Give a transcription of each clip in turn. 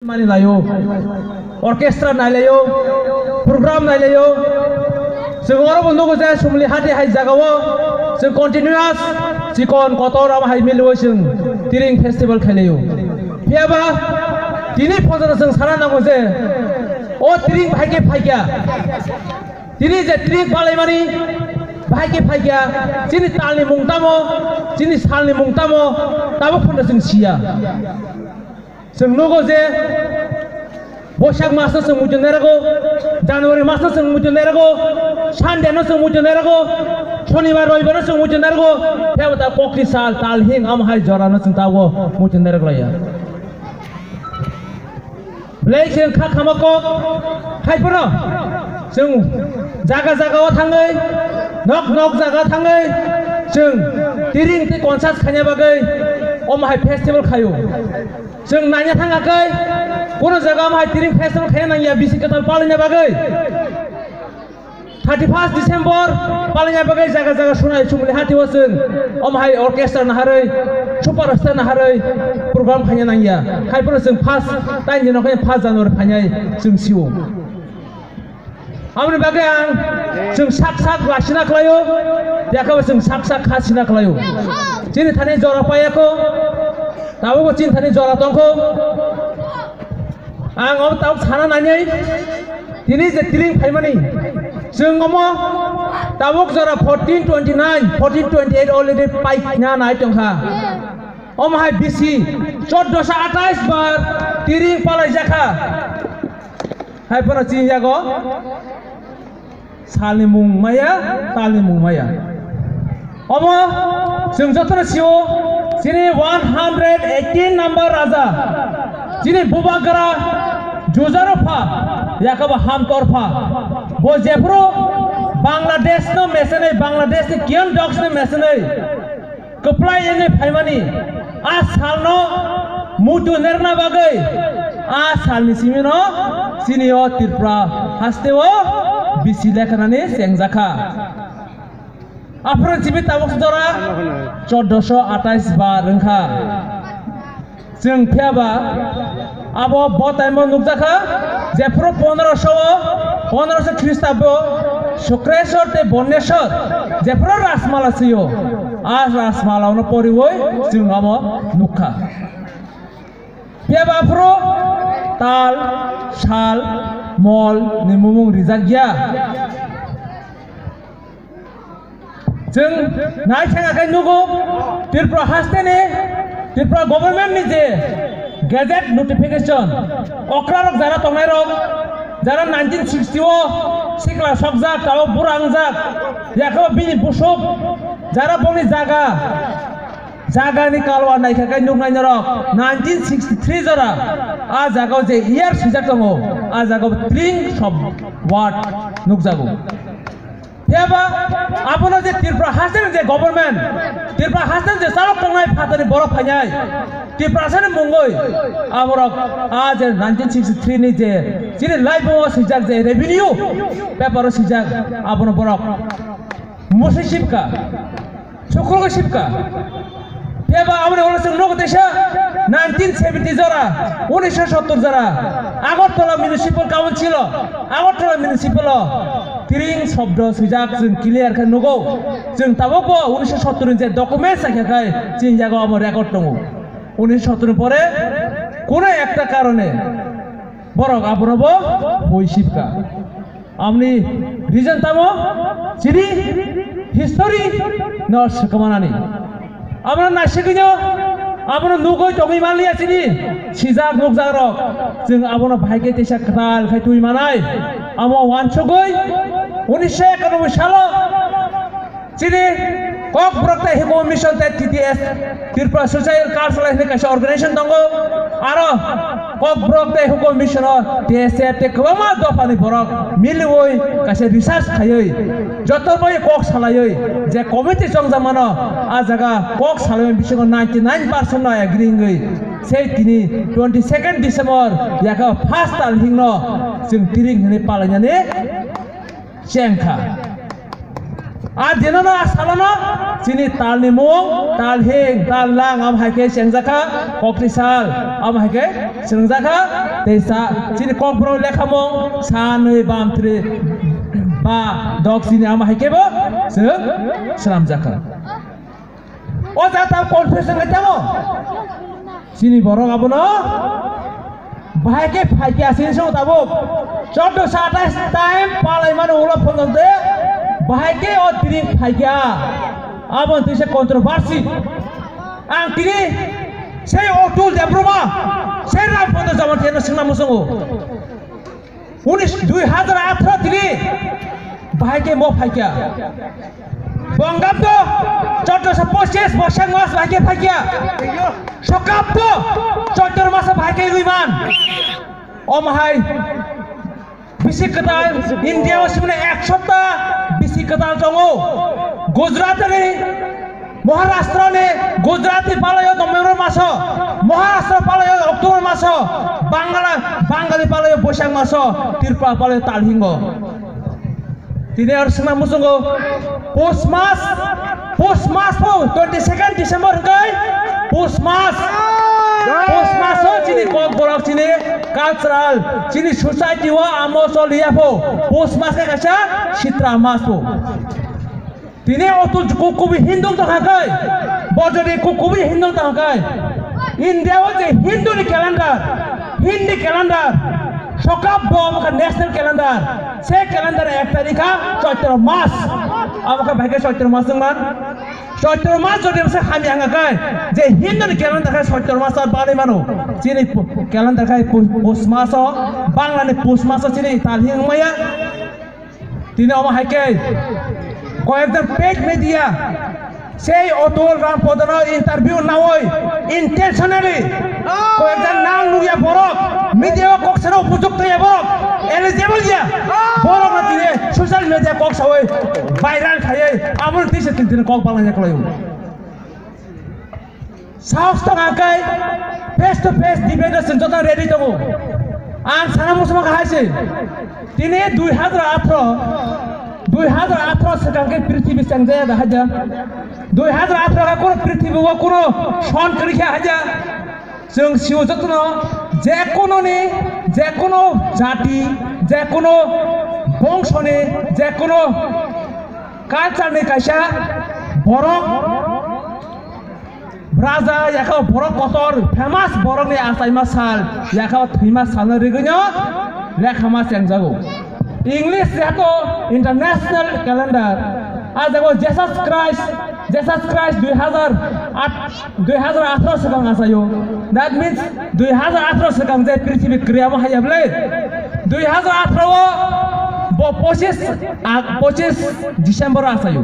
Mani layo, orkestra nailayo, program nailayo. Semua orang untuk saya semuli hati hai jagawo, sem continuous, sikon kotor am hai milu sem tiring festival khalayo. Biaba, tini phozana sem sara nago je, o tiring bhai ke, tini je tiring balai mani, bhai ke, tini talni mungtamo, tini salni mungtamo, tabo phonda sem sia. Sem logo je Boshak masa sem muncul nerago, Januari masa sem muncul nerago, Shandeno sem muncul nerago, Shonibar Roibar sem muncul nerago, ya betul kokri sal tal hing am hai jorana sem tahu muncul nerago ya. Belai sem kah kamako, hai pernah, sem jaga wathangai, nok jaga thangai, sem tiring ti konsert khanya bagai, om hai festival khayo. Jeng nanya thangakai, kono jaga ma tiring festival khaya nanya bisi katal palanya bagai. 31 December palanya bagai jaga sunai chumuli hati waseng. Om hai orkestra naharai, superstar naharai program khaya nanya. Hai pura jeng pas tain jeno khaya pas Januari khanya jeng siu. Amni bagai ang jeng sak lasina klayo, diakawa jeng sak khasina klayo. Jini thane jora payako. Tahu kau cinta ni jual tongko, ang tahu sana nanya, ini jetiring pay money, sengomo, tahu jual 1429, 1428 already pay nya naik tongka, hai bisi, 1428 bar tiring palai jaka, hai pernah cing jago, salimung maya, talimung maya, senjata siu. Sini 118 number raja, sini Bubagara, Juzarofa, Yakaba Hamtorfa, Bo Jepro, Bangladesh no mesene, Bangladesh ni kian dogs ne mesene, Keplai ini paimani, asal no mutu nerna bagai, asal ni sini o Tripura, hastewo bisilekanane sengjaka. Apro jibit tabok dora 1428 bar rengkha jeng phiaba abo botaimo nukjaka jepro 1500 Christabo Shukreswar te Bonneshwar jepro rasmala siyo as rasmala ono poriwoi jeng amo nukha phiaba apro tal shal mol nimumung rizagya jeng naik thangakai nugo Tripura haste ne Tripura government ni je gazette notification okrarok jara tongnai rok jara 1960 o sikla sokjak tao burangjak yakaba bini busuk jara boni jaga ni kalwa naikhakai nugnai rok 1963 jara a jaga je year sijak tongo a jaga tring sob word nukjago Yaba, apa nanti Tripura hasil je government, Tripura hasil je salok tengai fatani borok panyai, Tripura sana mungoi, aborok, aja 1963 ni je, jadi live bawa sejak je revenue, paper sejak, apa borok, musi shipka, cukur ke shipka, Yaba, apa orang senok desa, 1970 jara, 1970 jara, Agartala municipal council, Agartala municipal Tiring sobdo sejak jeng clear kan nugo jeng tabok bo 1970 je dokumen sakhakai jeng jago amar record tongo 1970 pore kono ekta karone borok abrobo hoishipka amni reason tamo jidi history no sakamanani amra nasikinyo abona nugoi tongi mali asini sijak nugjak rok jeng abona bhaike tesa khatal khai tui manai amo wansogoi 1991 সালে চিনি cock প্রক্তা হিমো mission তে TTS Tripura social cultural নে কাছে organisation দঙ্গো আরো cock প্রক্তা হিমো mission TSF তে কমা দফানি বরক মিলওই কাছে research খায়ই যত বই কক সালায়ই যে কমিটি সংজামানো আ জায়গা কক সালায় বিশগ 99% না এগ্রিংই সেই তিনি 22 ডিসেম্বর ইয়াকা ফার্স্ট তাল হিংনো जों तिरिं हने पालायनानै Cengkha, আর যেন না সালানো চিনি তালনি মুং তাল হেং তাল lang am haike sengjaka kokti sal am haike sengjaka teisa chini kokbro lekha mong sanui bam tri ba dog chini am haike bo seng salam jaka o jata confession gaitamo chini borok abono bahake phaike asin so tabo 1428 time palai mane ulo phone de bahake o tiri phaike abon tise controversy ang tiri sei otul debroma sei ram podo zaman tiana singna musungo 2018 tiri bahake mo phaike bangabdo 1425 bosang mas bahake phaike sokapdo 14 mas bahake guiman omahai bisikata India wasmane 100 ta bisikata tongo Gujarat ni Maharashtra ni Gujarati palayo November maso Maharashtra palayo Oktober maso Bangali palayo Boshang maso Tirpura palayo Talhingo tini harus senang musungo Push mas po 22nd December kai Push mas ho chini kok borok chini cultural chini society wa amo solia po Push mas ka kasa Chitra mas po tini otu kukubi Hindu tahakai bojori kukubi Hindu tahakai India was a Hindu calendar Hindi calendar sokap dom ka national calendar se calendar 1 tarikha Chaitra mas amaka bhage Chaitra mas man Chaitra mas jodi se hami angakai je Hindu calendar ka Chaitra mas ar bale mano chini calendar kai Push mas bangla ni Push mas chini talhing maya tini ama haike কয়েকজন page media সেই Atul Ram পদন interview না ওই intentionally কয়েকজন নাম লুইয়া বড় media কক্সের উপযুক্ত এবং eligible দিয়া বড় না দিয়ে সোশ্যাল মিডিয়া কক্স হই ভাইরাল খায় আমল দিছে তিন কক বানাইয়া কলাই সাহস তো আকাই ফেস টু ফেস ডিবেটেশন যত রেডি দেব আন সারা মুসলমান খাইছে তিনি 2018 sekarang पृथ्वी संजय aja 2018 ka kono पृथ्वी wa kono son kerikha aja जों सिउ जतनो जे कोनो जाति जे कोनो बंशनि जे कोनो कालचारनि कायसा बरक राजा याखा बरक कतर फेमास बरकनि आसाइमा साल याखा थैमा साल रिगनो लेखामा सेंजागो English yato international calendar ajago Jesus Christ 2018 sekang asayo that means 2018 sekang je prithvi kriya ma hayable 2018 bo 25 December asayo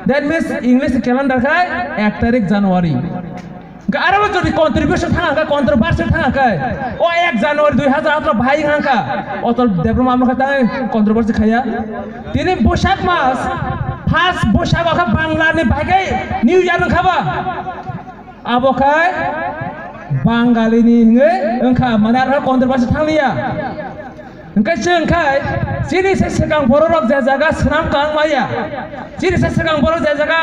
that means English calendar kai 1 tarik January Gara jadi contribution thanga controversy thanga o 1 January 2018 bhai hangka otor debroma amra kata controversy khaya tini boshak mas first boshak ka bangla ni bhagai new year khaba abokai bangali ni nge engka manar controversy thanglia engkai jengkai sini sesekang borok jaga senam kang maya sini sesekang borok jaga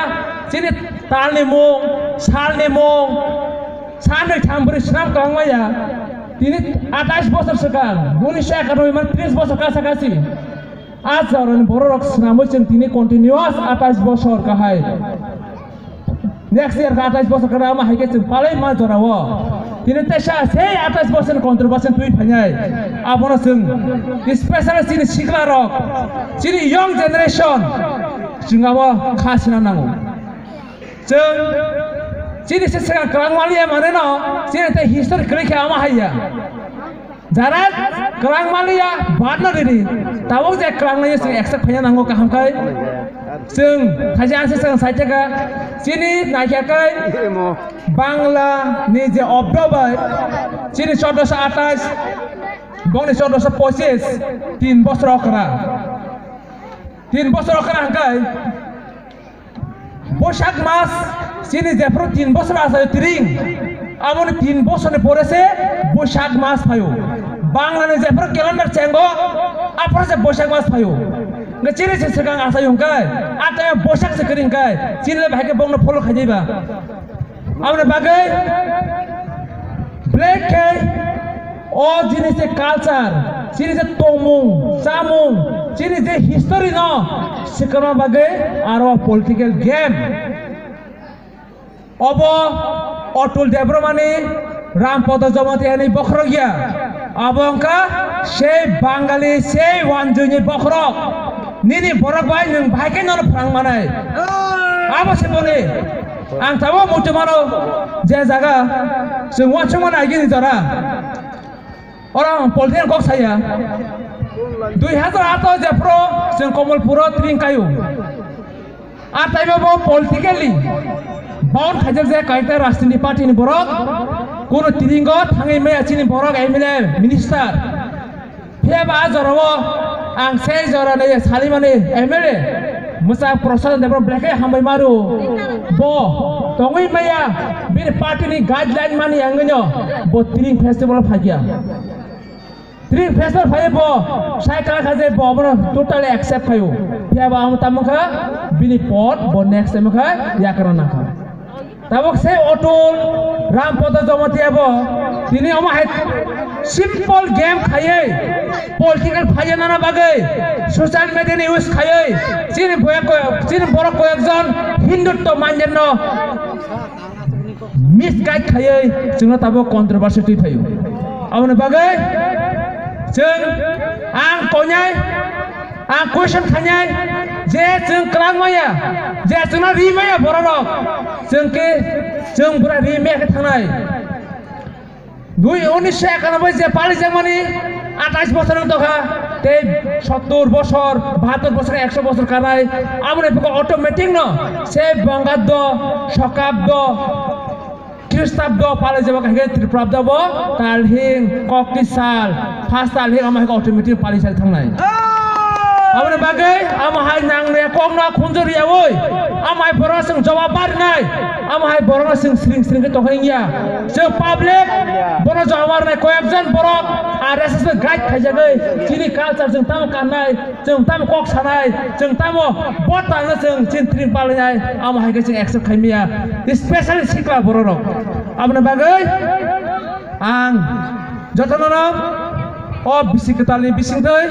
sini talni mung salni mung sanai thamburi senam kang maya tini 28 বছর sekarang 1991 man 30 বছর কাছাকাছি আজ জরন borok senam হচ্ছেন তিনি continuous 28 বছর কাহাই next year 28 বছর kara ama haike palai ma jorawo tini tesa sei 28 বছর controversy tui phanyai abono sing especially sini sikla rok sini young generation jingabo khasina nango jeng sini sesekang kerangmalia mane no sini te history kerikha ama haiya jara kerangmalia badna dini tabok je kerangmalia sing accept phanya nango kaham kai जों खायसे आंसे जों साइटेका सिनि नायखाकै बांला नि जे अब्दबाय सिनि 1428 बंनि 1425 3 বছর অকরা 3 বছর অকরা হাঙ্কাই বৈশাখ মাস সিনি যেফ্রো 3 বছর আছে তিরিং আমনি 3 বছরে পড়েছে বৈশাখ মাস ফায়ো বাংলানে যেফ্রো ক্যালেন্ডার চেঙ্গো আপরে যে বৈশাখ মাস ফায়ো ngeciri sesegang asa yung kai ata yang bosak sekering kai ciri bahaya bongno follow kaji ba amne bagai black kai o jenis culture jenis tomung samung jenis history no sekarang bagai aro political game obo Atul Devramani Rampada Jamatiani Bokrogia Abongka Shey Bangali Shey Wanjuni Bokrok Nini Borabai Nung Baiken on Prang Manai Aba Siboni Ang Tawa Mutumano Jazaga Semua cuma lagi Zara orang politik kok saya 2000 atau Japro Seng Komol Puro Tring Kayu Atai Bo politically Baun khajak je kaita Rashtrani Party ni borok kono tiringo thangai me achini borok MLA minister pheba jarawo ang sei jara ne salimani MLA musa Prasad Devram black hambai maru bo tongoi maya bin party ni guideline mani angnyo bo tiring festival phagia tiring festival phai bo cycle khaje bo bono totally accept khayo pheba am tamkha bini pot bo next time kha yakarana kha tabok se Atul Rampada Jamatiabo tini amah simple game khaye political khaye nana bagai social media ni use khaye chini boro koyekjon hindutto manjenno misguide khaye jingno tabok controversy thayo amne bagai jeng ang konyai ang question khanyai je jeng klang maya je jengna ri maya borok jengke jeng pura ri me ke thangnai 1991 je pali jengmani 28 বছর তখা তে 70 বছর 72 বছর 100 বছর কানাই আমনে পক automatic ন সে বঙ্গাব্দ শকাব্দ খ্রিস্টাব্দ পালে যাব কাকে ত্রিপ্রাব্দ ব তালহিং ককিসাল ফার্স্ট তালহিং আমাকে অটোমেটিক পালি সাল থাংনাই amne bagai amahai nangne kongna khunjuri awoi amai boro sing jawab barnai amahai boro sing sring ke tokhingya se public boro jawab nai koyakjon boro RSS guide khajagai chini culture jeng tam kanai jeng tam kok sanai jeng tamo bot talna jeng chin tring palnai amahai ke jeng accept khaimia especially sikla boro rok amne bagai ang jotono o bisiketali bisingtoi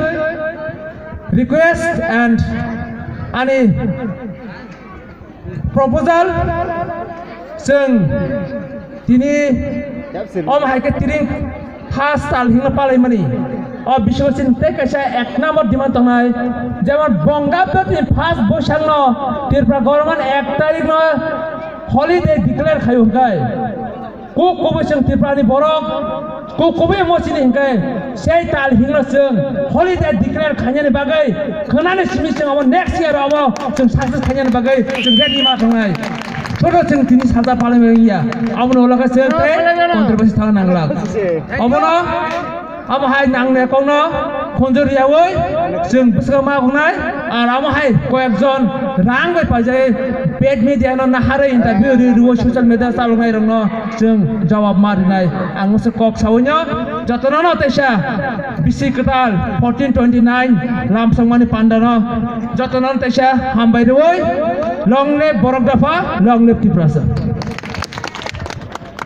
request and any proposal sing tini om haike tiring khas tal hinga palai mani o bishosin te kaisa ek number demand tongnai jemon bongabdo tin first boshangno tirpra government 1 tarikh no holiday declare khayo gai ko kobosang tirprani borok ko kobe mochini hingkai sei tal hingna sing holiday declare khanyani bagai khanani simising abo next year abo sing success khanyani bagai sing ready ma thangnai choto sing tini sada palaiya abono olaka sing te controversy thang nanglak abono amo hai nangne kongno khonjori awoi sing bisama bungnai ar amo hai koyekjon rang bai pajai paid media no nahare interview ri social media salungai rongno sing jawab marinai ang se kok sawnya jotono no tesa bisi ketal 1429 lamsangmani pandano jotono tesa hambai roi long live borok dafa long live Kiprasa